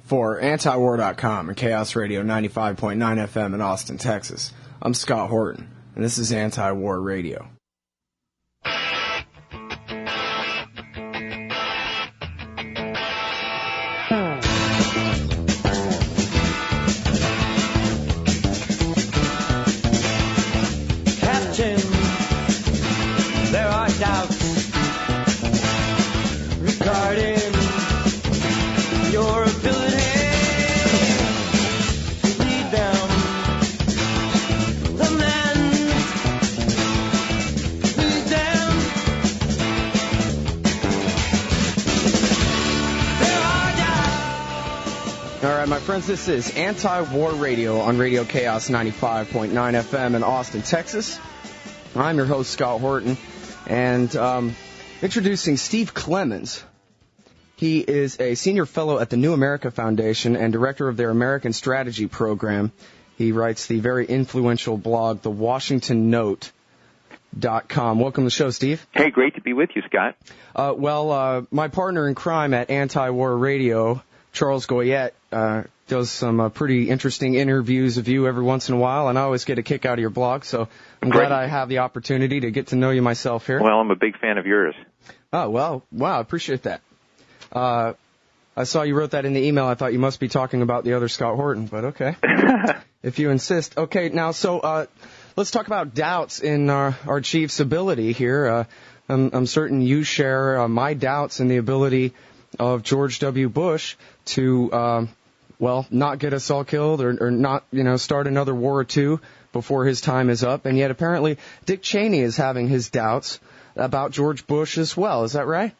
For Antiwar.com and Chaos Radio 95.9 FM in Austin, Texas, I'm Scott Horton, and this is Antiwar Radio. Captain, there are doubts regarding your ability to lead them. The men lead them. There are doubts. All right, my friends, this is Anti-War Radio on Radio Chaos 95.9 FM in Austin, Texas. I'm your host, Scott Horton, and introducing Steve Clemons. He is a senior fellow at the New America Foundation and director of their American Strategy Program. He writes the very influential blog, thewashingtonnote.com. Welcome to the show, Steve. Hey, great to be with you, Scott. My partner in crime at Anti-War Radio, Charles Goyette, does some pretty interesting interviews of you every once in a while, and I always get a kick out of your blog, so I'm glad I have the opportunity to get to know you myself here. Well, I'm a big fan of yours. Oh, well, wow, I appreciate that. I saw you wrote that in the email. I thought you must be talking about the other Scott Horton, but okay. If you insist. Okay, now, so let's talk about doubts in our chief's ability here. I'm certain you share my doubts in the ability of George W. Bush to, not get us all killed or not, start another war or two before his time is up. And yet apparently Dick Cheney is having his doubts about George Bush as well. Is that right?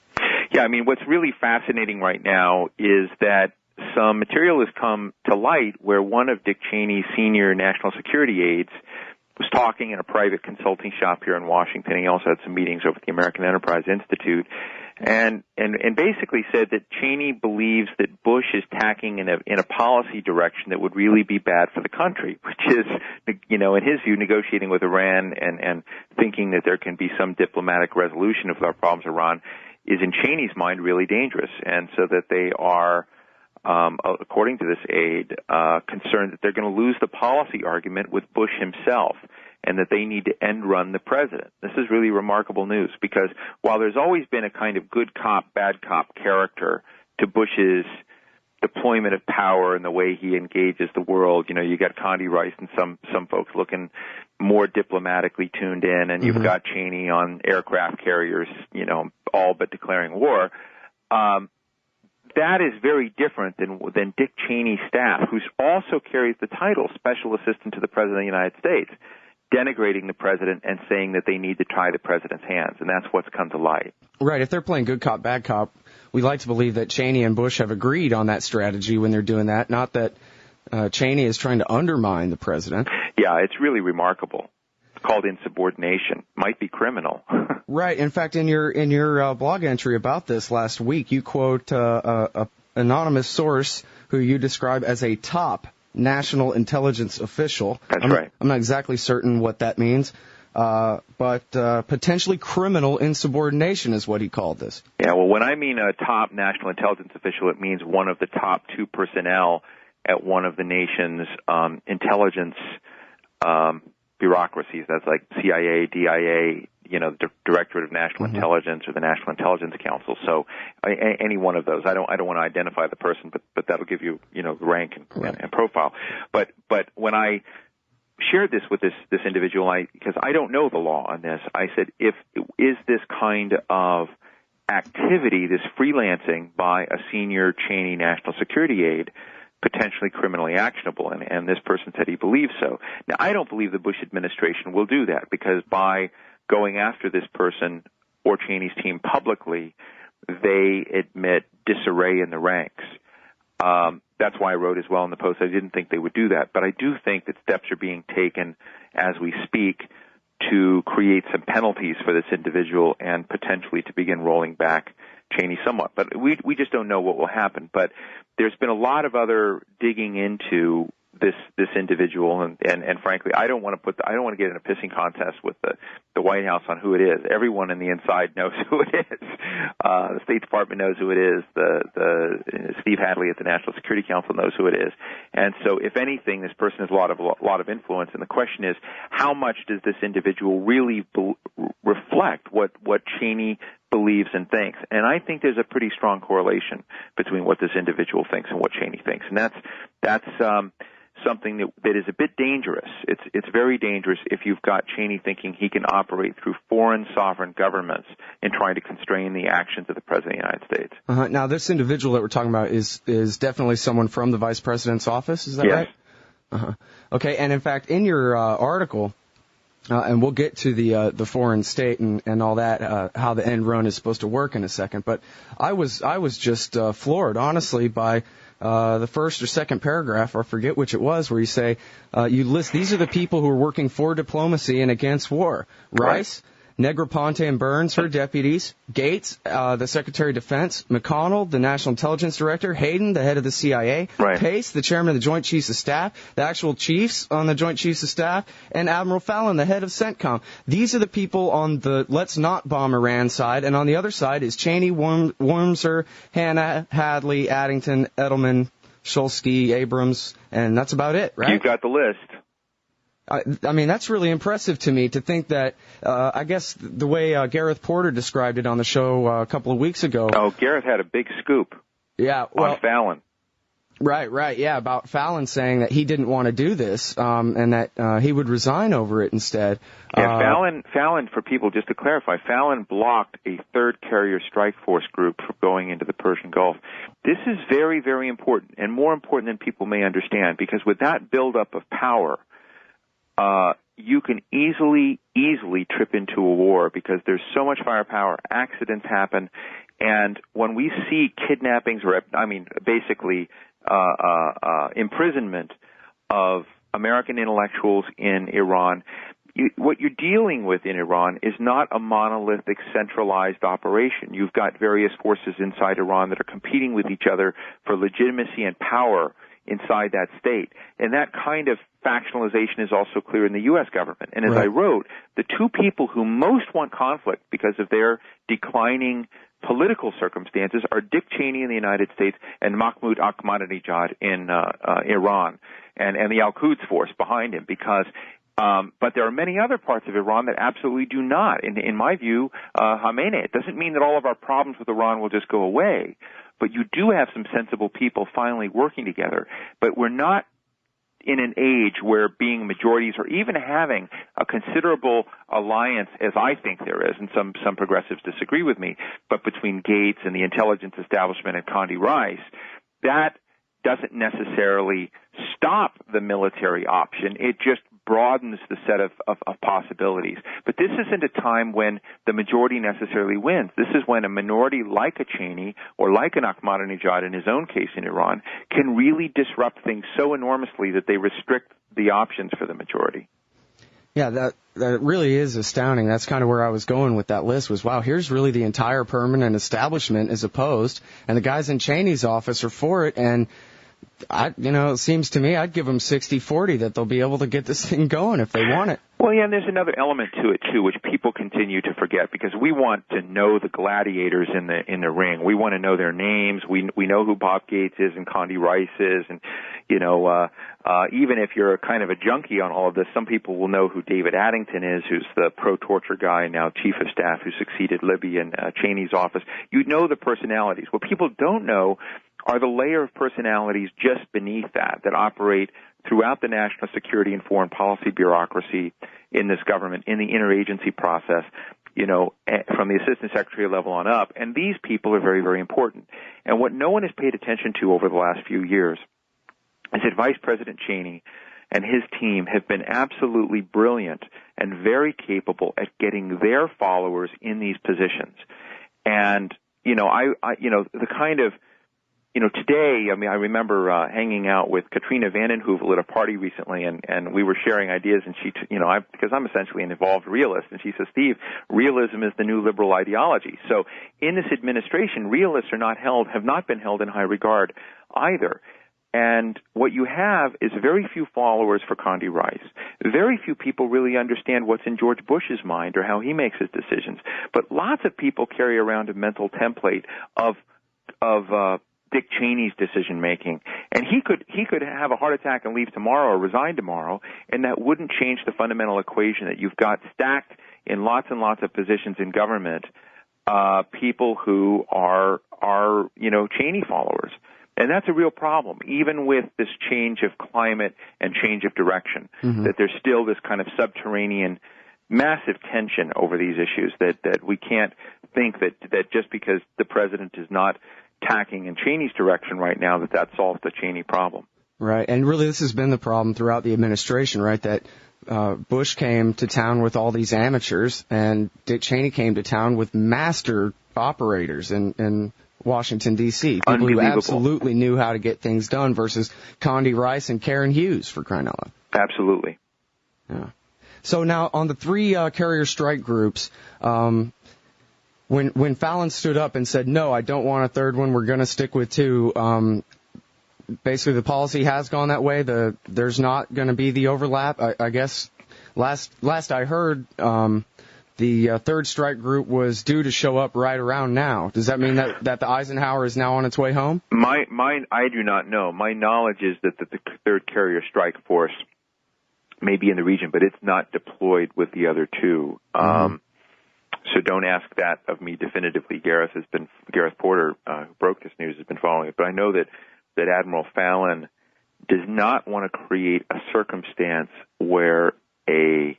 Yeah, I mean, what's really fascinating right now is that some material has come to light where one of Dick Cheney's senior national security aides was talking in a private consulting shop here in Washington. He also had some meetings over at the American Enterprise Institute, and basically said that Cheney believes that Bush is tacking in a policy direction that would really be bad for the country, which is, in his view, negotiating with Iran and thinking that there can be some diplomatic resolution of our problems with Iran is in Cheney's mind really dangerous, and so that they are, according to this aide, concerned that they're going to lose the policy argument with Bush himself, and that they need to end-run the president. This is really remarkable news, because while there's always been a kind of good cop, bad cop character to Bush's deployment of power and the way he engages the world, you got Condi Rice and some folks looking more diplomatically tuned in, and you've got Cheney on aircraft carriers, all but declaring war. That is very different than Dick Cheney's staff, who also carries the title Special Assistant to the President of the United States, denigrating the president and saying that they need to tie the president's hands, and that's what's come to light. Right. If they're playing good cop, bad cop, we like to believe that Cheney and Bush have agreed on that strategy when they're doing that, not that Cheney is trying to undermine the president. Yeah, it's really remarkable. It's called insubordination. Might be criminal. Right. In fact, in your blog entry about this last week, you quote a anonymous source who you describe as a top national intelligence official. That's right. I'm not exactly certain what that means, but potentially criminal insubordination is what he called this. Yeah, well, when I mean a top national intelligence official, it means one of the top two personnel at one of the nation's intelligence bureaucracies. That's like CIA, DIA, the Directorate of National Intelligence or the National Intelligence Council. So any one of those. I don't want to identify the person, but that'll give you, the rank and profile. But when I shared this with this individual, because I don't know the law on this, I said, is this kind of activity, this freelancing by a senior Cheney national security aide, potentially criminally actionable? And this person said he believes so. Now, I don't believe the Bush administration will do that, because by going after this person or Cheney's team publicly, they admit disarray in the ranks. That's why I wrote as well in the post. I didn't think they would do that, but I do think that steps are being taken as we speak to create some penalties for this individual and potentially to begin rolling back Cheney somewhat. But we just don't know what will happen. But there's been a lot of other digging into this individual, and frankly, I don't want to get in a pissing contest with the White House on who it is. Everyone in the inside knows who it is. The State Department knows who it is. The Steve Hadley at the National Security Council knows who it is. And so, if anything, this person has a lot of influence. And the question is, how much does this individual really reflect what Cheney believes and thinks? And I think there's a pretty strong correlation between what this individual thinks and what Cheney thinks. And that's something that is a bit dangerous. It's very dangerous if you've got Cheney thinking he can operate through foreign sovereign governments in trying to constrain the actions of the President of the United States. Now, this individual that we're talking about is definitely someone from the Vice President's office, is that yes. right? Okay, and in fact, in your article, and we'll get to the foreign state and all that, how the end run is supposed to work in a second, but I was just floored, honestly, by the first or second paragraph, or I forget which it was, where you say, you list, these are the people who are working for diplomacy and against war. Rice, Negroponte and Burns, her deputies, Gates, the Secretary of Defense, McConnell, the National Intelligence Director, Hayden, the head of the CIA, Pace, the chairman of the Joint Chiefs of Staff, the actual chiefs on the Joint Chiefs of Staff, and Admiral Fallon, the head of CENTCOM. These are the people on the let's not bomb Iran side, and on the other side is Cheney, Wormser, Hanna, Hadley, Addington, Edelman, Shulsky, Abrams, and that's about it, right? You've got the list. I mean, that's really impressive to me to think that, I guess the way Gareth Porter described it on the show a couple of weeks ago. Oh, Gareth had a big scoop. Yeah, well, on Fallon. Right, yeah, about Fallon saying that he didn't want to do this, and that he would resign over it instead. Yeah, Fallon, for people, just to clarify, Fallon blocked a third carrier strike force group from going into the Persian Gulf. This is very, very important, and more important than people may understand, because with that buildup of power, you can easily trip into a war because there's so much firepower, accidents happen, and when we see kidnappings or, basically, imprisonment of American intellectuals in Iran, what you're dealing with in Iran is not a monolithic, centralized operation. You've got various forces inside Iran that are competing with each other for legitimacy and power inside that state. And that kind of factionalization is also clear in the U.S. government. And as I wrote, the two people who most want conflict because of their declining political circumstances are Dick Cheney in the United States and Mahmoud Ahmadinejad in Iran, and the Al-Quds force behind him, because but there are many other parts of Iran that absolutely do not. In my view, Khamenei, it doesn't mean that all of our problems with Iran will just go away, but you do have some sensible people finally working together. But we're not in an age where being majorities or even having a considerable alliance, as I think there is, and some progressives disagree with me, but between Gates and the intelligence establishment and Condi Rice, that doesn't necessarily stop the military option. It just broadens the set of possibilities. But this isn't a time when the majority necessarily wins. This is when a minority like a Cheney or like an Ahmadinejad in his own case in Iran can really disrupt things so enormously that they restrict the options for the majority. Yeah, that really is astounding. That's kind of where I was going with that list was, wow, here's really the entire permanent establishment is opposed, and the guys in Cheney's office are for it, and it seems to me I'd give them 60-40 that they'll be able to get this thing going if they want it. Well, yeah, and there's another element to it too, which people continue to forget, because we want to know the gladiators in the ring. We want to know their names. We know who Bob Gates is and Condi Rice is, and even if you're kind of a junkie on all of this, some people will know who David Addington is, who's the pro-torture guy, now chief of staff, who succeeded Libby in Cheney's office. You know the personalities. What people don't know are the layer of personalities just beneath that operate throughout the national security and foreign policy bureaucracy in this government, in the interagency process, from the assistant secretary level on up. And these people are very, very important. And what no one has paid attention to over the last few years is that Vice President Cheney and his team have been absolutely brilliant and very capable at getting their followers in these positions. And, the kind of, today, I remember hanging out with Katrina Vanden Heuvel at a party recently, and we were sharing ideas, and she, because I'm essentially an involved realist, and she says, Steve, realism is the new liberal ideology. So in this administration, realists have not been held in high regard either. And what you have is very few followers for Condi Rice. Very few people really understand what's in George Bush's mind or how he makes his decisions. But lots of people carry around a mental template of Dick Cheney's decision making, and he could have a heart attack and leave tomorrow or resign tomorrow, and that wouldn't change the fundamental equation that you've got stacked in lots and lots of positions in government, people who are Cheney followers. And that's a real problem, even with this change of climate and change of direction, that there's still this kind of subterranean massive tension over these issues, that we can't think that just because the president is not tacking in Cheney's direction right now, that solves the Cheney problem. Right, and really this has been the problem throughout the administration, right, that Bush came to town with all these amateurs, and Dick Cheney came to town with master operators in Washington, D.C., people who absolutely knew how to get things done versus Condi Rice and Karen Hughes, for crying out loud. Absolutely. Yeah. So now on the three carrier strike groups, when Fallon stood up and said, no, I don't want a third one, we're going to stick with two, basically the policy has gone that way. There's not going to be the overlap. I guess last I heard, the third strike group was due to show up right around now. Does that mean that the Eisenhower is now on its way home? I do not know. My knowledge is that the third carrier strike force may be in the region, but it's not deployed with the other two. So don't ask that of me definitively. Gareth Porter, who broke this news, has been following it. But I know that Admiral Fallon does not want to create a circumstance where a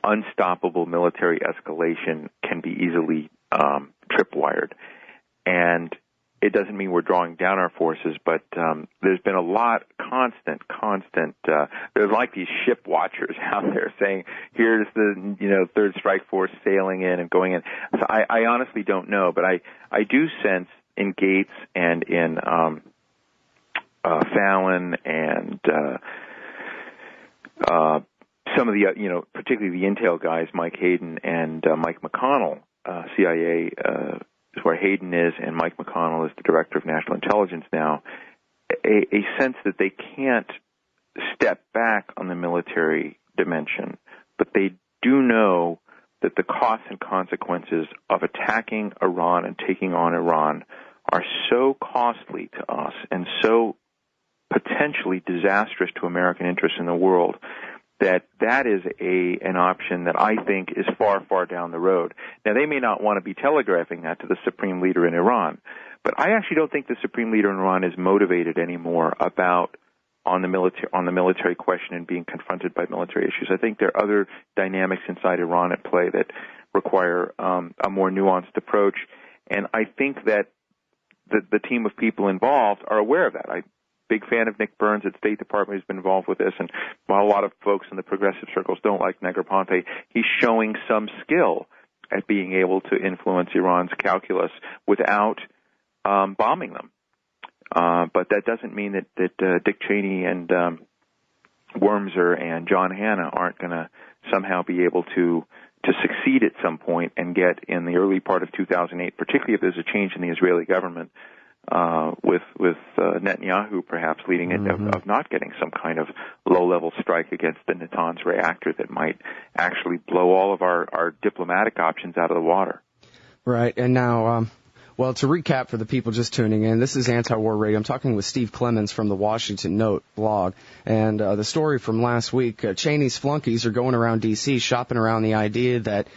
unstoppable military escalation can be easily tripwired. And it doesn't mean we're drawing down our forces, but there's been a lot, constant. There's like these ship watchers out there saying, here's the third strike force sailing in and going in. So I honestly don't know, but I do sense in Gates and in Fallon and some of the particularly the intel guys, Mike Hayden and Mike McConnell, CIA. Is where Hayden is, and Mike McConnell is the director of national intelligence now, a sense that they can't step back on the military dimension, but they do know that the costs and consequences of attacking Iran and taking on Iran are so costly to us and so potentially disastrous to American interests in the world that is an option that I think is far, far down the road. Now, they may not want to be telegraphing that to the supreme leader in Iran, but I actually don't think the supreme leader in Iran is motivated anymore on the military question and being confronted by military issues. I think there are other dynamics inside Iran at play that require a more nuanced approach, and I think that the team of people involved are aware of that. Big fan of Nick Burns at State Department, who's been involved with this, and while a lot of folks in the progressive circles don't like Negroponte, he's showing some skill at being able to influence Iran's calculus without bombing them. But that doesn't mean that Dick Cheney and Wormser and John Hanna aren't going to somehow be able to succeed at some point and get in the early part of 2008, particularly if there's a change in the Israeli government, with Netanyahu perhaps leading it, of not getting some kind of low-level strike against the Natanz reactor that might actually blow all of our diplomatic options out of the water. Right, and now, well, to recap for the people just tuning in, this is Antiwar Radio. I'm talking with Steve Clemons from the Washington Note blog, and the story from last week, Cheney's flunkies are going around D.C. shopping around the idea that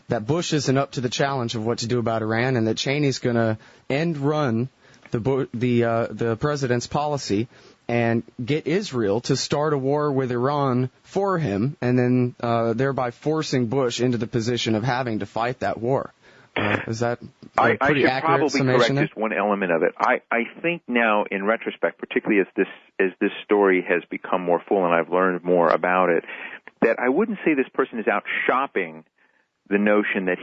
that Bush isn't up to the challenge of what to do about Iran, and that Cheney's going to end run the president's policy and get Israel to start a war with Iran for him, and then thereby forcing Bush into the position of having to fight that war. Is that a pretty accurate summation? I should probably correct just one element of it. I think now, in retrospect, particularly as this story has become more full and I've learned more about it, that I wouldn't say this person is out shopping the notion that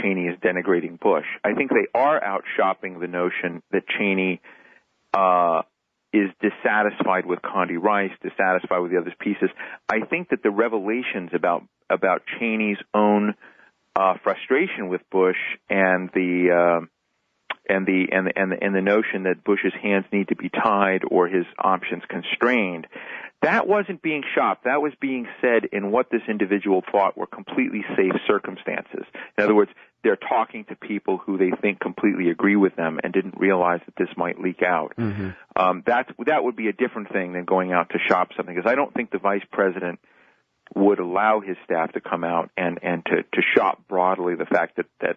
Cheney is denigrating Bush. I think they are out shopping the notion that Cheney is dissatisfied with Condi Rice, dissatisfied with the other pieces. I think that the revelations about Cheney's own frustration with Bush and the the notion that Bush's hands need to be tied or his options constrained, that wasn't being shopped. That was being said in what this individual thought were completely safe circumstances. In other words, they're talking to people who they think completely agree with them and didn't realize that this might leak out. Mm-hmm. That would be a different thing than going out to shop something, because I don't think the vice president would allow his staff to come out and to shop broadly the fact that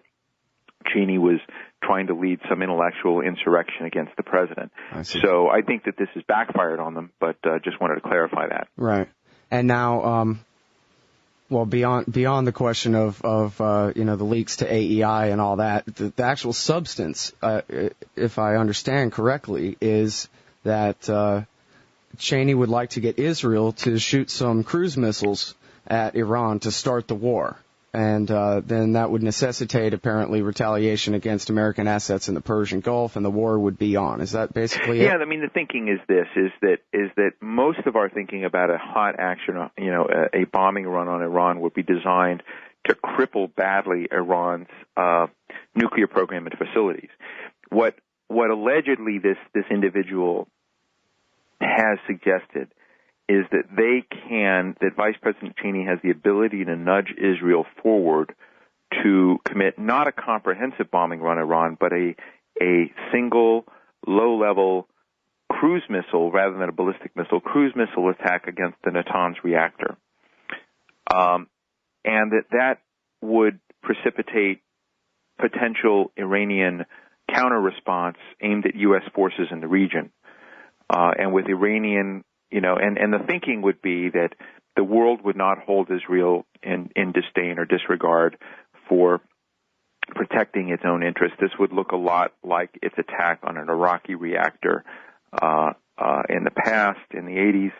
Cheney was trying to lead some intellectual insurrection against the president. So I think that this has backfired on them, but just wanted to clarify that. Right. And now, well, beyond the question of the leaks to AEI and all that, the actual substance, if I understand correctly, is that Cheney would like to get Israel to shoot some cruise missiles at Iran to start the war. And then that would necessitate, apparently, retaliation against American assets in the Persian Gulf, and the war would be on. Is that basically it? Yeah, I mean, the thinking is this, is that most of our thinking about a hot action, a bombing run on Iran would be designed to cripple badly Iran's nuclear program and facilities. What allegedly this individual has suggested is that that Vice President Cheney has the ability to nudge Israel forward to commit not a comprehensive bombing run on Iran, but a single low-level cruise missile, rather than a ballistic missile, cruise missile attack against the Natanz reactor. And that would precipitate potential Iranian counter-response aimed at U.S. forces in the region. And with Iranian, and the thinking would be that the world would not hold Israel in disdain or disregard for protecting its own interests. This would look a lot like its attack on an Iraqi reactor in the past, in the 80s,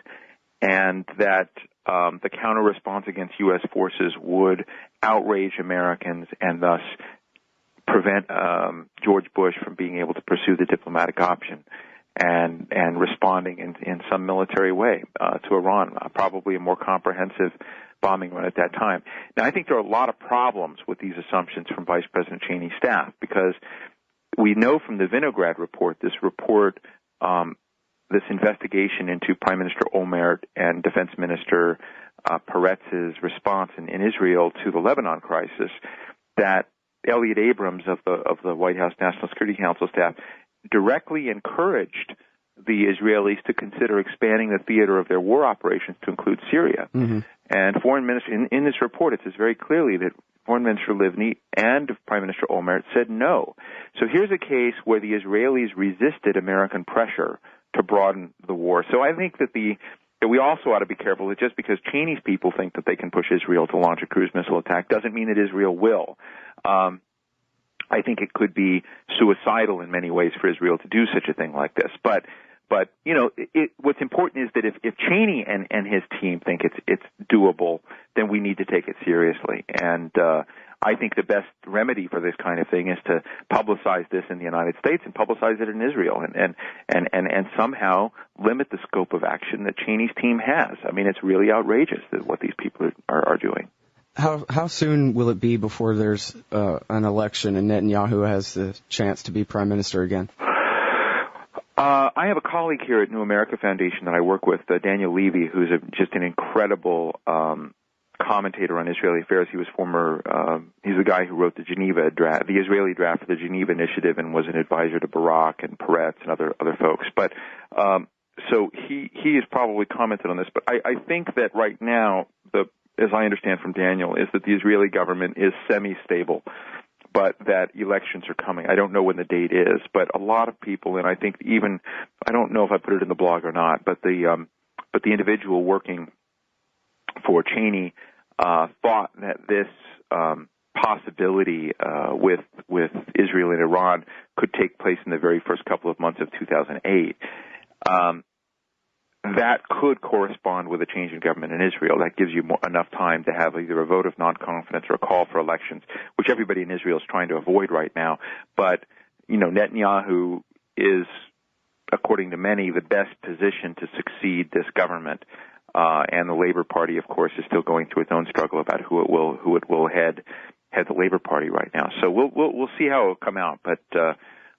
and that the counter-response against U.S. forces would outrage Americans and thus prevent George Bush from being able to pursue the diplomatic option and responding in some military way to Iran, probably a more comprehensive bombing run at that time. Now, I think there are a lot of problems with these assumptions from Vice President Cheney's staff, because we know from the Vinograd report, this investigation into Prime Minister Olmert and Defense Minister Peretz's response in Israel to the Lebanon crisis, that Elliot Abrams of the White House National Security Council staff directly encouraged the Israelis to consider expanding the theater of their war operations to include Syria. Mm-hmm. And Foreign Minister, in this report, it says very clearly that Foreign Minister Livni and Prime Minister Olmert said no. So here's a case where the Israelis resisted American pressure to broaden the war. So I think that we also ought to be careful that just because Cheney's people think that they can push Israel to launch a cruise missile attack doesn't mean that Israel will. I think it could be suicidal in many ways for Israel to do such a thing like this. But what's important is that if Cheney and his team think it's doable, then we need to take it seriously. And I think the best remedy for this kind of thing is to publicize this in the United States and publicize it in Israel, and somehow limit the scope of action that Cheney's team has. I mean, it's really outrageous that what these people are doing. How soon will it be before there's an election and Netanyahu has the chance to be prime minister again? I have a colleague here at New America Foundation that I work with, Daniel Levy, who's just an incredible commentator on Israeli affairs. He was he's the guy who wrote the Geneva draft, the Israeli draft of the Geneva Initiative, and was an advisor to Barak and Peretz and other folks. But so he has probably commented on this. But I think that right now, as I understand from Daniel, is that the Israeli government is semi-stable, but that elections are coming. I don't know when the date is, but a lot of people, and I think I don't know if I put it in the blog or not, but the individual working for Cheney thought that this possibility with Israel and Iran could take place in the very first couple of months of 2008. That could correspond with a change in government in Israel. That gives you enough time to have either a vote of non-confidence or a call for elections, which everybody in Israel is trying to avoid right now. But, Netanyahu is, according to many, the best position to succeed this government. And the Labor Party, of course, is still going through its own struggle about who it will head the Labor Party right now. So we'll see how it will come out. But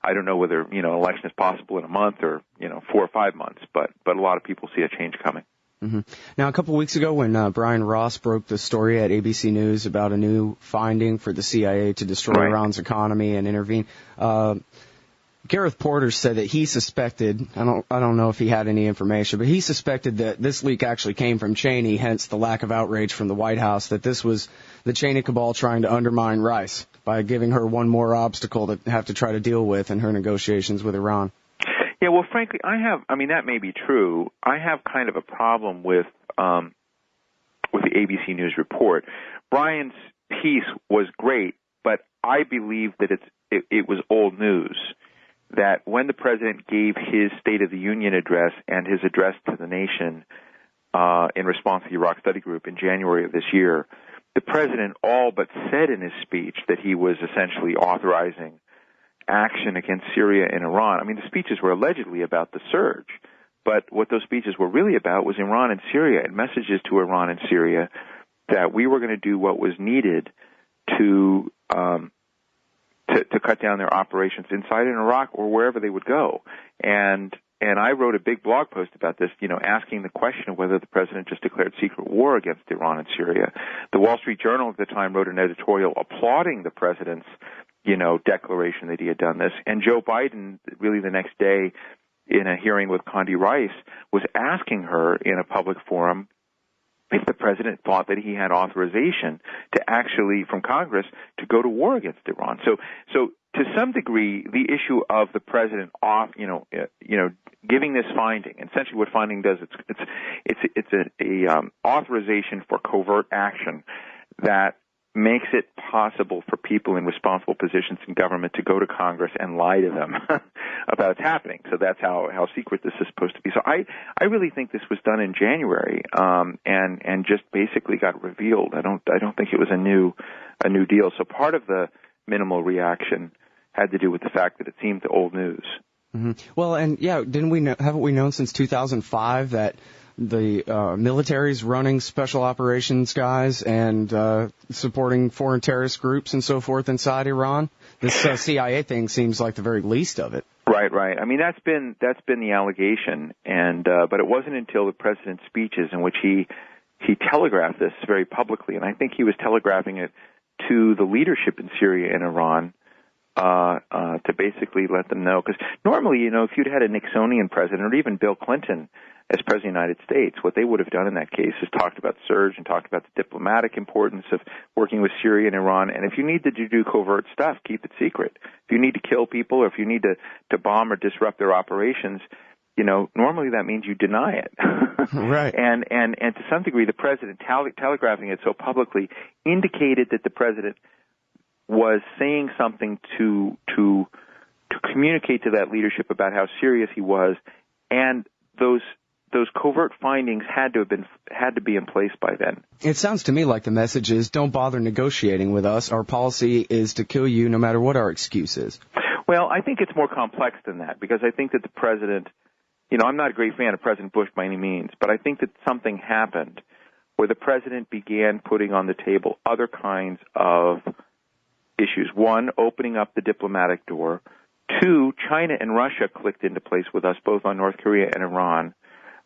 I don't know whether, an election is possible in a month or, 4 or 5 months, but a lot of people see a change coming. Mm-hmm. Now, a couple of weeks ago when Brian Ross broke the story at ABC News about a new finding for the CIA to destroy Iran's economy and intervene, Gareth Porter said that he suspected, I don't know if he had any information, but he suspected that this leak actually came from Cheney, hence the lack of outrage from the White House, that this was the Cheney cabal trying to undermine Rice by giving her one more obstacle to have to try to deal with in her negotiations with Iran. Yeah, well, frankly, that may be true. I have kind of a problem with the ABC News report. Brian's piece was great, but I believe that it was old news. That when the president gave his State of the Union address and his address to the nation in response to the Iraq Study Group in January of this year, the president all but said in his speech that he was essentially authorizing action against Syria and Iran. I mean, the speeches were allegedly about the surge, but what those speeches were really about was Iran and Syria and messages to Iran and Syria that we were going to do what was needed to cut down their operations inside in Iraq or wherever they would go. And I wrote a big blog post about this, asking the question of whether the president just declared secret war against Iran and Syria. The Wall Street Journal at the time wrote an editorial applauding the president's, declaration that he had done this. And Joe Biden, really the next day in a hearing with Condi Rice, was asking her in a public forum if the president thought that he had authorization to actually, from Congress, to go to war against Iran. So to some degree, the issue of the president giving this finding, essentially what finding does, it's an authorization for covert action that makes it possible for people in responsible positions in government to go to Congress and lie to them about what's happening. So that's how secret this is supposed to be. So I really think this was done in January, and just basically got revealed. I don't think it was a new deal. So part of the minimal reaction had to do with the fact that it seemed old news. Mm-hmm. Well, and yeah, haven't we known since 2005 that the military's running special operations guys and supporting foreign terrorist groups and so forth inside Iran? This CIA thing seems like the very least of it. Right. I mean, that's been the allegation, and but it wasn't until the president's speeches in which he telegraphed this very publicly, and I think he was telegraphing it to the leadership in Syria and Iran to basically let them know. Because normally, if you'd had a Nixonian president or even Bill Clinton as President of the United States, what they would have done in that case is talked about surge and talked about the diplomatic importance of working with Syria and Iran. And if you need to do covert stuff, keep it secret. If you need to kill people or if you need to bomb or disrupt their operations, normally that means you deny it. Right. And to some degree, the president telegraphing it so publicly indicated that the president was saying something to communicate to that leadership about how serious he was, and those covert findings had to be in place by then. It sounds to me like the message is, don't bother negotiating with us. Our policy is to kill you no matter what our excuse is. Well, I think it's more complex than that, because I think that the president, I'm not a great fan of President Bush by any means, but I think that something happened where the president began putting on the table other kinds of issues. One, opening up the diplomatic door. Two, China and Russia clicked into place with us, both on North Korea and Iran.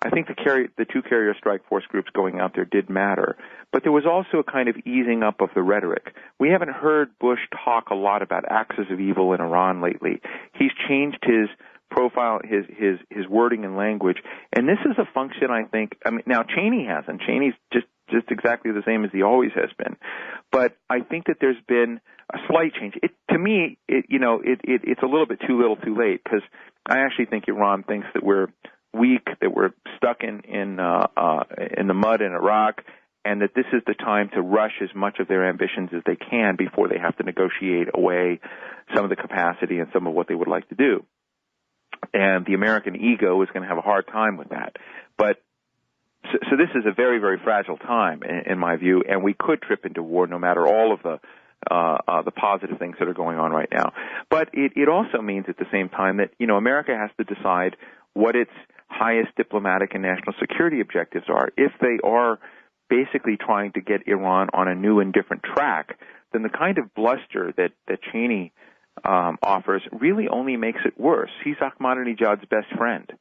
I think the two carrier strike force groups going out there did matter. But there was also a kind of easing up of the rhetoric. We haven't heard Bush talk a lot about axis of evil in Iran lately. He's changed his profile, his wording and language. And this is a function, I think, now Cheney hasn't. Cheney's just exactly the same as he always has been. But I think that there's been a slight change. To me, it's a little bit too little too late, because I actually think Iran thinks that we're weak, that we're stuck in the mud in Iraq, and that this is the time to rush as much of their ambitions as they can before they have to negotiate away some of the capacity and some of what they would like to do. And the American ego is going to have a hard time with that. But so this is a very, very fragile time, in my view, and we could trip into war no matter all of the positive things that are going on right now. But it also means at the same time that, America has to decide what its highest diplomatic and national security objectives are. If they are basically trying to get Iran on a new and different track, then the kind of bluster that Cheney offers really only makes it worse. He's Ahmadinejad's best friend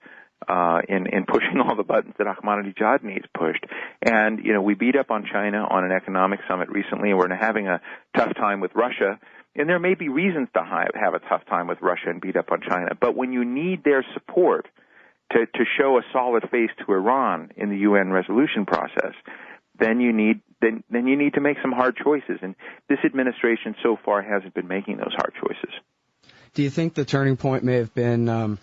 in pushing all the buttons that Ahmadinejad needs pushed. And, we beat up on China on an economic summit recently, and we're having a tough time with Russia. And there may be reasons to have a tough time with Russia and beat up on China. But when you need their support to show a solid face to Iran in the UN resolution process, then you need to make some hard choices. And this administration so far hasn't been making those hard choices. Do you think the turning point may have been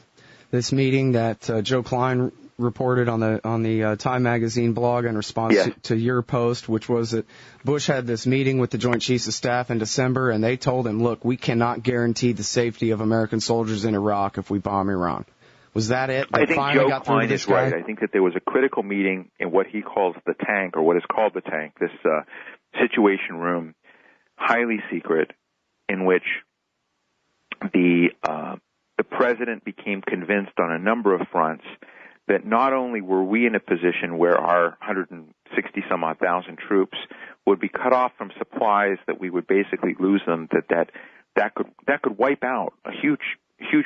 this meeting that Joe Klein reported on the Time magazine blog in response to your post, which was that Bush had this meeting with the Joint Chiefs of Staff in December, and they told him, look, we cannot guarantee the safety of American soldiers in Iraq if we bomb Iran. Was that it? I think Joe Klein is right. I think that there was a critical meeting in what he calls the tank, or what is called the tank, this situation room, highly secret, in which the president became convinced on a number of fronts that not only were we in a position where our 160-some-odd thousand troops would be cut off from supplies, that we would basically lose them, that could wipe out a huge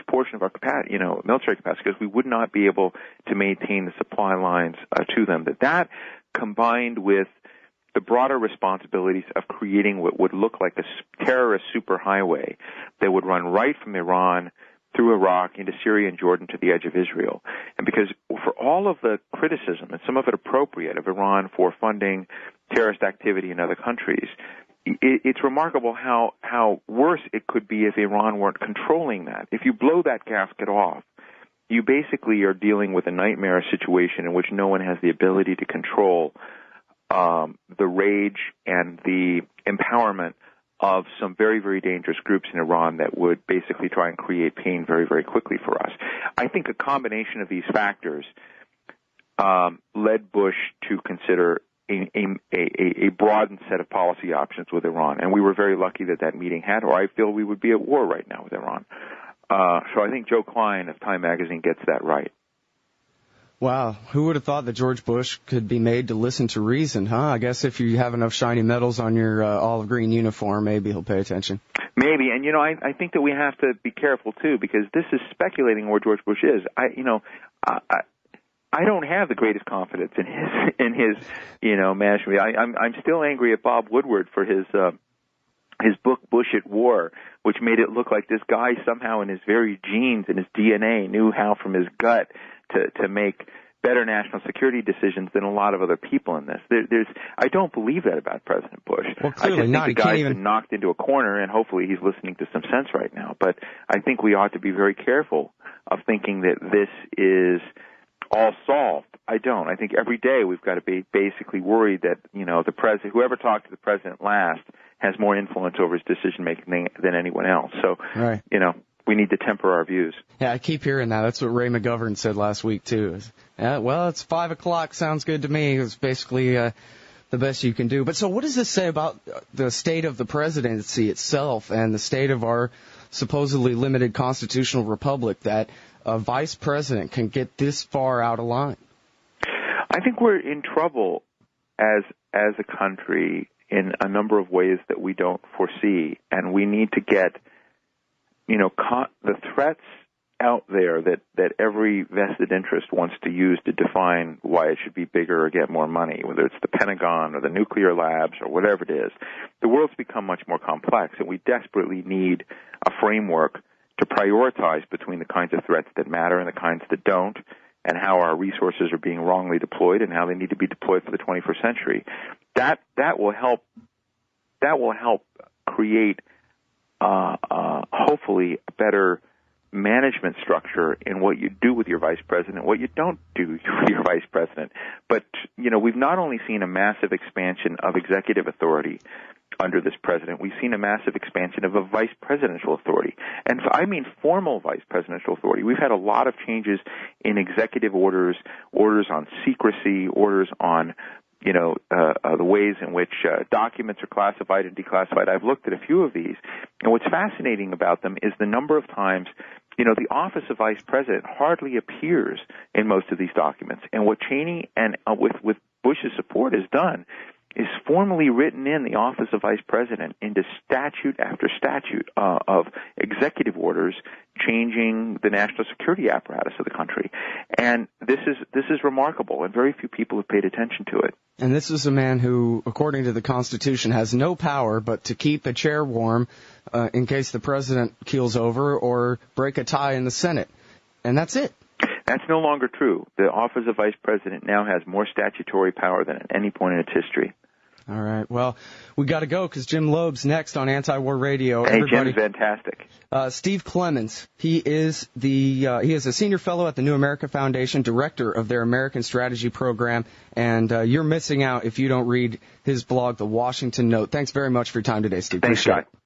portion of our capacity, military capacity, because we would not be able to maintain the supply lines to them. That combined with the broader responsibilities of creating what would look like a terrorist superhighway that would run right from Iran through Iraq into Syria and Jordan to the edge of Israel. And because for all of the criticism, and some of it appropriate, of Iran for funding terrorist activity in other countries, it's remarkable how worse it could be if Iran weren't controlling that. If you blow that gasket off, you basically are dealing with a nightmare situation in which no one has the ability to control the rage and the empowerment of some very, very dangerous groups in Iran that would basically try and create pain very, very quickly for us. I think a combination of these factors led Bush to consider a broadened set of policy options with Iran, and we were very lucky that meeting had, or I feel we would be at war right now with Iran. So I think Joe Klein of Time magazine gets that right. Wow, who would have thought that George Bush could be made to listen to reason, huh? I guess if you have enough shiny medals on your olive green uniform, maybe he'll pay attention. Maybe, and I think that we have to be careful too, because this is speculating where George Bush is. I don't have the greatest confidence in his management. I'm still angry at Bob Woodward for his book Bush at War, which made it look like this guy somehow in his very genes and his DNA knew how from his gut to make better national security decisions than a lot of other people in this. I don't believe that about President Bush. Well, clearly not. The guy's been knocked into a corner, and hopefully he's listening to some sense right now. But I think we ought to be very careful of thinking that this is all solved. I don't. I think every day we've got to be basically worried that, the president, whoever talked to the president last, has more influence over his decision making than anyone else. So, right. We need to temper our views. Yeah, I keep hearing that. That's what Ray McGovern said last week too. It's 5 o'clock. Sounds good to me. It's basically the best you can do. But so, what does this say about the state of the presidency itself and the state of our supposedly limited constitutional republic, that a vice president can get this far out of line? I think we're in trouble as a country in a number of ways that we don't foresee, and we need to get the threats out there that every vested interest wants to use to define why it should be bigger or get more money, whether it's the Pentagon or the nuclear labs or whatever it is. The world's become much more complex, and we desperately need a framework to prioritize between the kinds of threats that matter and the kinds that don't, and how our resources are being wrongly deployed and how they need to be deployed for the 21st century. That will help create hopefully a better management structure in what you do with your vice president, what you don't do with your vice president. But, we've not only seen a massive expansion of executive authority under this president, we've seen a massive expansion of a vice presidential authority. And I mean formal vice presidential authority. We've had a lot of changes in executive orders on secrecy, orders on the ways in which documents are classified and declassified. I've looked at a few of these, and what's fascinating about them is the number of times, the office of vice president hardly appears in most of these documents. And what Cheney and with Bush's support has done is formally written in the office of vice president into statute after statute of executive orders changing the national security apparatus of the country. And this is remarkable, and very few people have paid attention to it. And this is a man who, according to the Constitution, has no power but to keep a chair warm in case the president keels over or break a tie in the Senate. And that's it. That's no longer true. The office of vice president now has more statutory power than at any point in its history. All right. Well, we got to go because Jim Loeb's next on Antiwar Radio. Hey, Everybody, Jim's fantastic. Steve Clemons. He is a senior fellow at the New America Foundation, director of their American Strategy Program, and you're missing out if you don't read his blog, The Washington Note. Thanks very much for your time today, Steve. Thanks, Appreciate Scott. it.